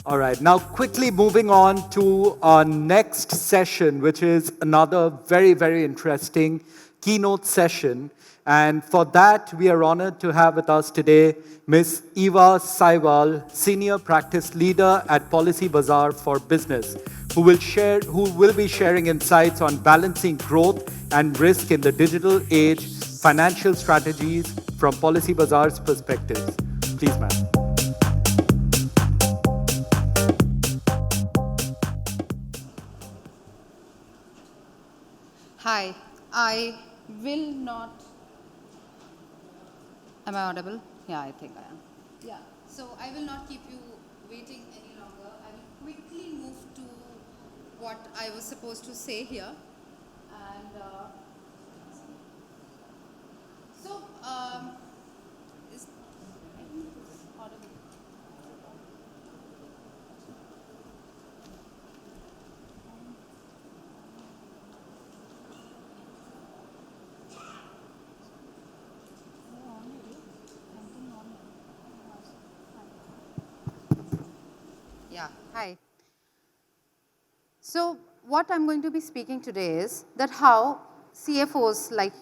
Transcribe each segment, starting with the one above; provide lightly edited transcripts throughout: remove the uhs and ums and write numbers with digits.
All right, now quickly moving on to our next session, which is another very, very interesting keynote session. And for that, we are honored to have with us today Ms. Eva Saiwal, Senior Practice Leader at Policy Bazaar for Business, who will be sharing insights on balancing growth and risk in the digital age, financial strategies from Policy Bazaar's perspectives. Please, ma'am. Hi, I will not. Am I audible? Yeah, I think I am. Yeah, so I will not keep you waiting any longer. I will quickly move to what I was supposed to say here. And so, is audible? Yeah, hi. So what I'm going to be speaking today is that how CFOs like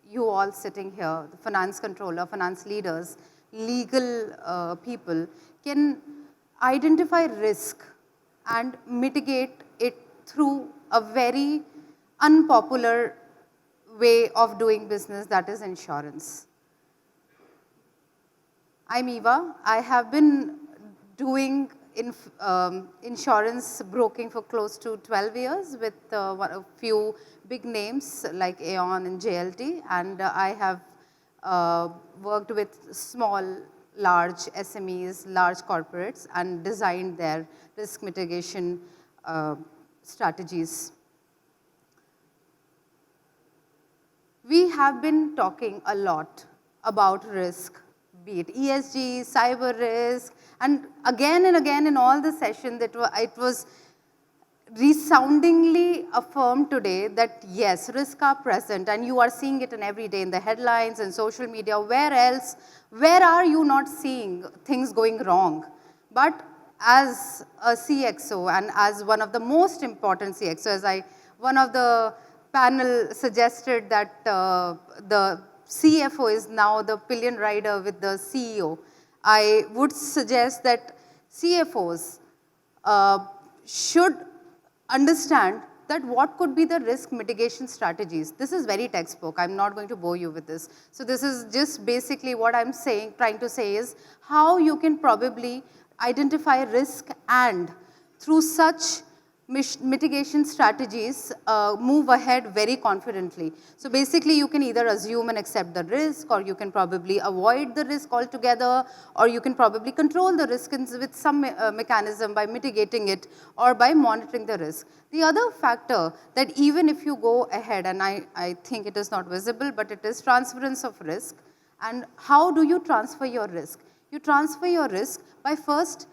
you all sitting here, the finance controller, finance leaders, legal people can identify risk and mitigate it through a very unpopular way of doing business, that is insurance. I'm Eva. I have been doing insurance broking for close to 12 years with a few big names like Aon and JLT, and I have worked with small, large SMEs, large corporates, and designed their risk mitigation strategies. We have been talking a lot about risk, be it ESG, cyber risk, and again in all the sessions, it was resoundingly affirmed today that yes, risks are present, and you are seeing it in every day in the headlines and social media. Where else? Where are you not seeing things going wrong? But as a CXO and as one of the most important CXO, one of the panel suggested that the CFO is now the pillion rider with the CEO. I would suggest that CFOs should understand that what could be the risk mitigation strategies. This is very textbook. I'm not going to bore you with this. So this is just basically what I'm saying, trying to say is how you can probably identify risk and through such mitigation strategies move ahead very confidently. So basically you can either assume and accept the risk, or you can probably avoid the risk altogether, or you can probably control the risk with some mechanism by mitigating it or by monitoring the risk. The other factor that even if you go ahead, and I think it is not visible, but it is transference of risk. And how do you transfer your risk? You transfer your risk by first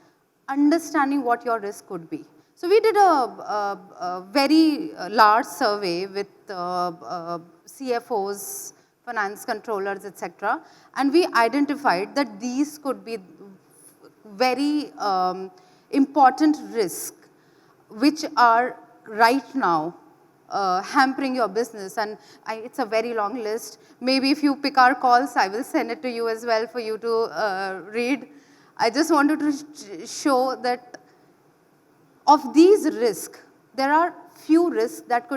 understanding what your risk could be. So we did a very large survey with CFOs, finance controllers, etc., and we identified that these could be very important risks which are right now hampering your business. And it's a very long list. Maybe if you pick our calls, I will send it to you as well for you to read. I just wanted to show that of these risks, there are few risks that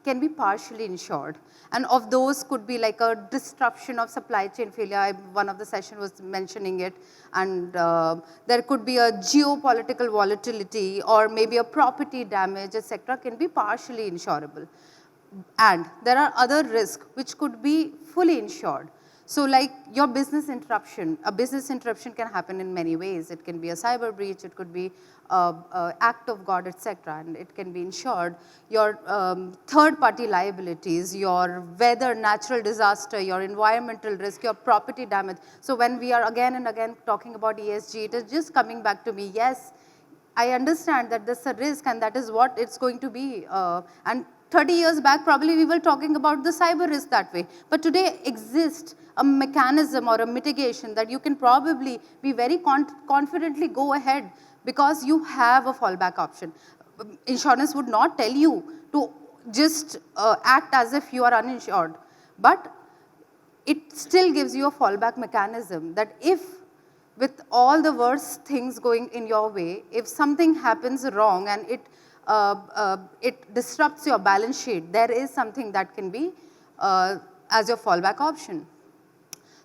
can be partially insured. And of those could be like a disruption of supply chain failure. One of the session was mentioning it. And there could be a geopolitical volatility, or maybe a property damage, etc., can be partially insurable. And there are other risks which could be fully insured. So like your business interruption, a business interruption can happen in many ways. It can be a cyber breach, it could be an act of God, etc., and it can be insured. Your third-party liabilities, your weather, natural disaster, your environmental risk, your property damage. So when we are again and again talking about ESG, it is just coming back to me, yes, I understand that there's a risk and that is what it's going to be. And 30 years back, probably we were talking about the cyber risk that way. But today exists a mechanism or a mitigation that you can probably be very confidently go ahead because you have a fallback option. Insurance would not tell you to just act as if you are uninsured, but it still gives you a fallback mechanism that if, with all the worst things going in your way, if something happens wrong and it disrupts your balance sheet, there is something that can be as your fallback option.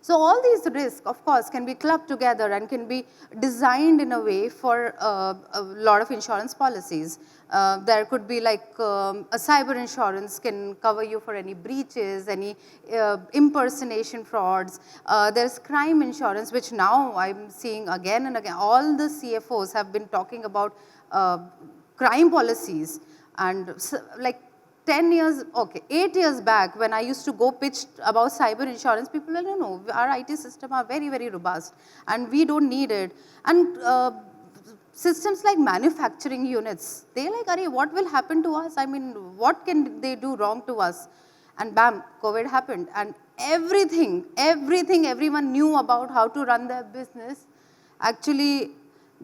So all these risks, of course, can be clubbed together and can be designed in a way for a lot of insurance policies. There could be like a cyber insurance can cover you for any breaches, any impersonation frauds. There's crime insurance, which now I'm seeing again and again. All the CFOs have been talking about crime policies, and like 10 years, okay, 8 years back when I used to go pitch about cyber insurance, people were, no, our IT system are very, very robust and we don't need it. And systems like manufacturing units, they like, Arey, what will happen to us? I mean, what can they do wrong to us? And bam, COVID happened. And everything everyone knew about how to run their business actually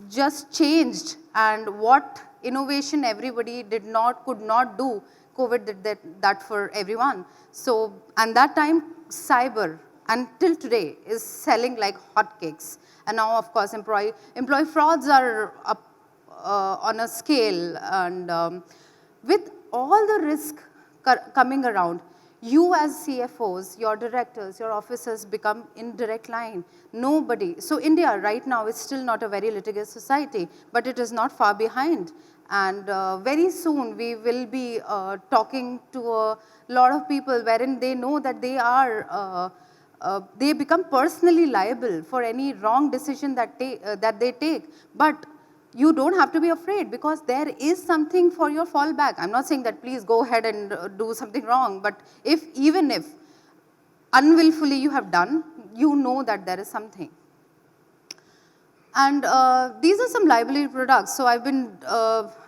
just changed. And what innovation everybody could not do, COVID did that for everyone. So, and that time, cyber, until today, is selling like hotcakes. And now, of course, employee frauds are up on a scale. And with all the risk coming around, you as CFOs, your directors, your officers become in direct line. Nobody. So India right now is still not a very litigious society, but it is not far behind. And very soon we will be talking to a lot of people wherein they know that they are, they become personally liable for any wrong decision that they take. But you don't have to be afraid because there is something for your fallback. I'm not saying that please go ahead and do something wrong, but even if unwillfully you have done, you know that there is something. And these are some liability products. So I've been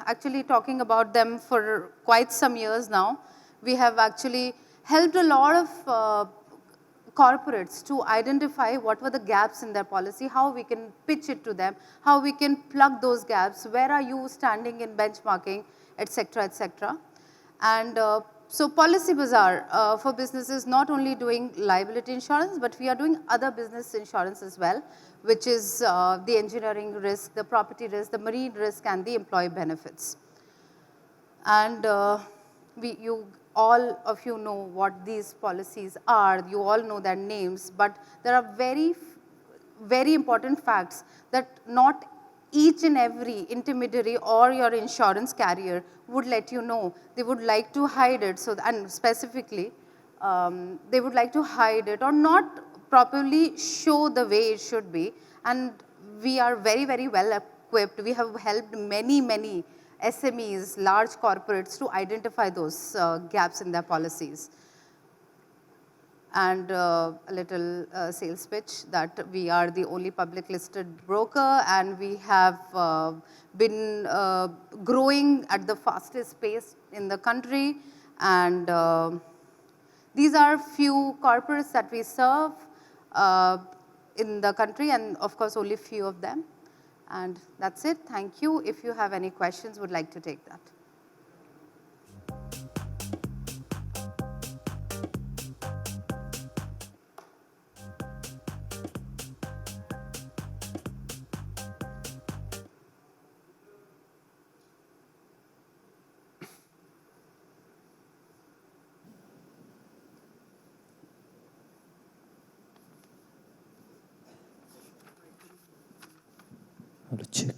actually talking about them for quite some years now. We have actually helped a lot of corporates to identify what were the gaps in their policy, how we can pitch it to them, how we can plug those gaps, where are you standing in benchmarking, etc., etc. And so Policy Bazaar for businesses not only doing liability insurance, but we are doing other business insurance as well, which is the engineering risk, the property risk, the marine risk, and the employee benefits. And all of you know what these policies are, you all know their names, but there are very, very important facts that not each and every intermediary or your insurance carrier would let you know. They would like to hide it, and specifically, they would like to hide it or not properly show the way it should be. And we are very, very well equipped. We have helped many, many SMEs, large corporates to identify those gaps in their policies. And a little sales pitch that we are the only public listed broker, and we have been growing at the fastest pace in the country. And these are few corporates that we serve in the country, and of course only few of them. And that's it. Thank you. If you have any questions, would like to take that. Check.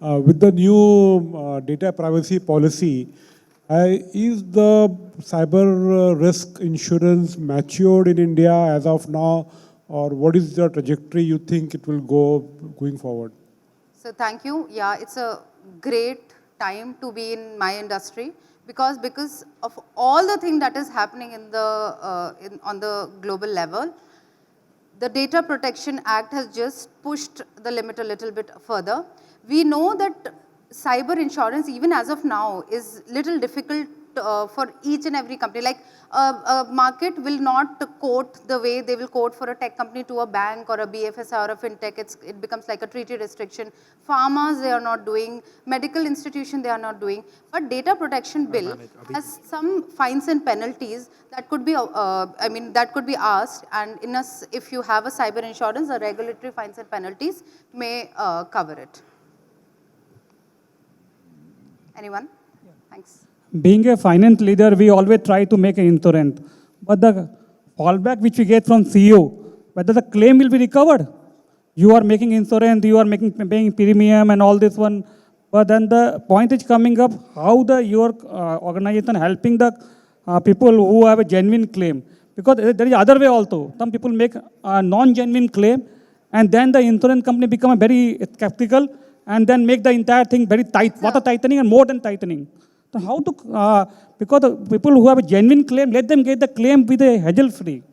With the new data privacy policy, is the cyber risk insurance matured in India as of now, or what is the trajectory you think it will go going forward? So thank you. Yeah, it's a great time to be in my industry because of all the thing that is happening in the on the global level. The Data Protection Act has just pushed the limit a little bit further. We know that cyber insurance, even as of now, is little difficult for each and every company. Like a market will not quote the way they will quote for a tech company to a bank or a BFSI or a fintech. It becomes like a treaty restriction. Pharmas, they are not doing. Medical institution, they are not doing. But data protection bill has some fines and penalties that could be, that could be asked. And if you have a cyber insurance, the regulatory fines and penalties may cover it. Anyone? Thanks. Being a finance leader, we always try to make an insurance. But the fallback which we get from CEO, whether the claim will be recovered. You are making insurance, you are paying premium and all this one. But then the point is coming up, how your organization helping the people who have a genuine claim. Because there is other way also. Some people make a non-genuine claim and then the insurance company become very skeptical and then make the entire thing very tight, water tightening and more than tightening. So how to, because the people who have a genuine claim, let them get the claim with a hassle free.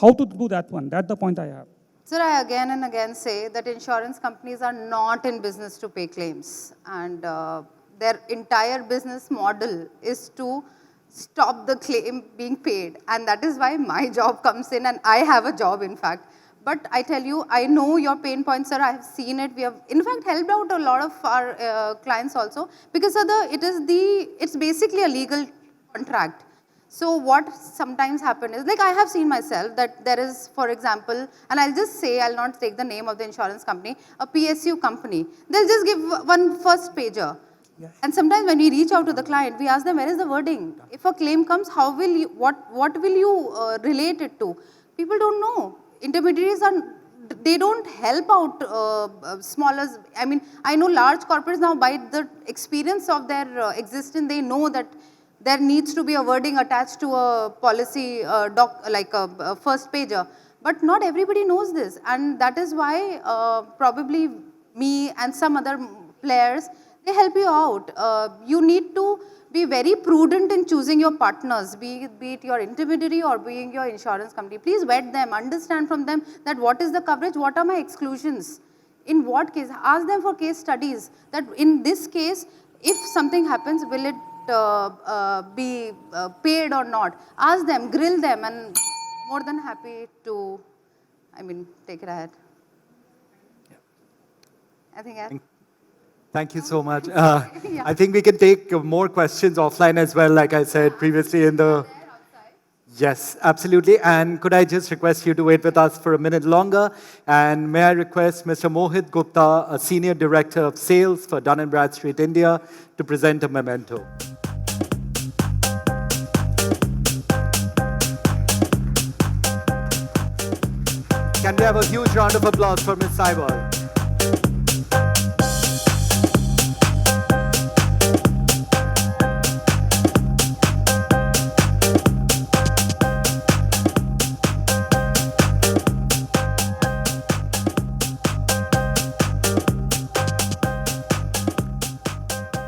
How to do that one? That's the point I have. Sir, I again and again say that insurance companies are not in business to pay claims. And their entire business model is to stop the claim being paid. And that is why my job comes in, and I have a job, in fact. But I tell you, I know your pain points, sir. I have seen it. We have, in fact, helped out a lot of our clients also. Because sir, it's basically a legal contract. So what sometimes happens is, like I have seen myself, that there is, for example, and I'll just say, I'll not take the name of the insurance company, a PSU company. They'll just give one first pager. Yes. And sometimes when we reach out to the client, we ask them, where is the wording? If a claim comes, how will you, what will you relate it to? People don't know. Intermediaries they don't help out smaller. I mean, I know large corporates now, by the experience of their existence, they know that there needs to be a wording attached to a policy like a first pager. But not everybody knows this. And that is why probably me and some other players, they help you out. You need to be very prudent in choosing your partners, be it your intermediary or being your insurance company. Please vet them, understand from them that what is the coverage, what are my exclusions, in what case. Ask them for case studies, that in this case, if something happens, will it be paid or not. Ask them, grill them, and more than happy to, take it ahead. Yeah. I think Thank you so much. I think we can take more questions offline as well, like I said previously in the... Yes, absolutely. And could I just request you to wait with us for a minute longer? And may I request Mr. Mohit Gupta, a Senior Director of Sales for Dun & Bradstreet India, to present a memento. Can we have a huge round of applause for Ms. Saibal?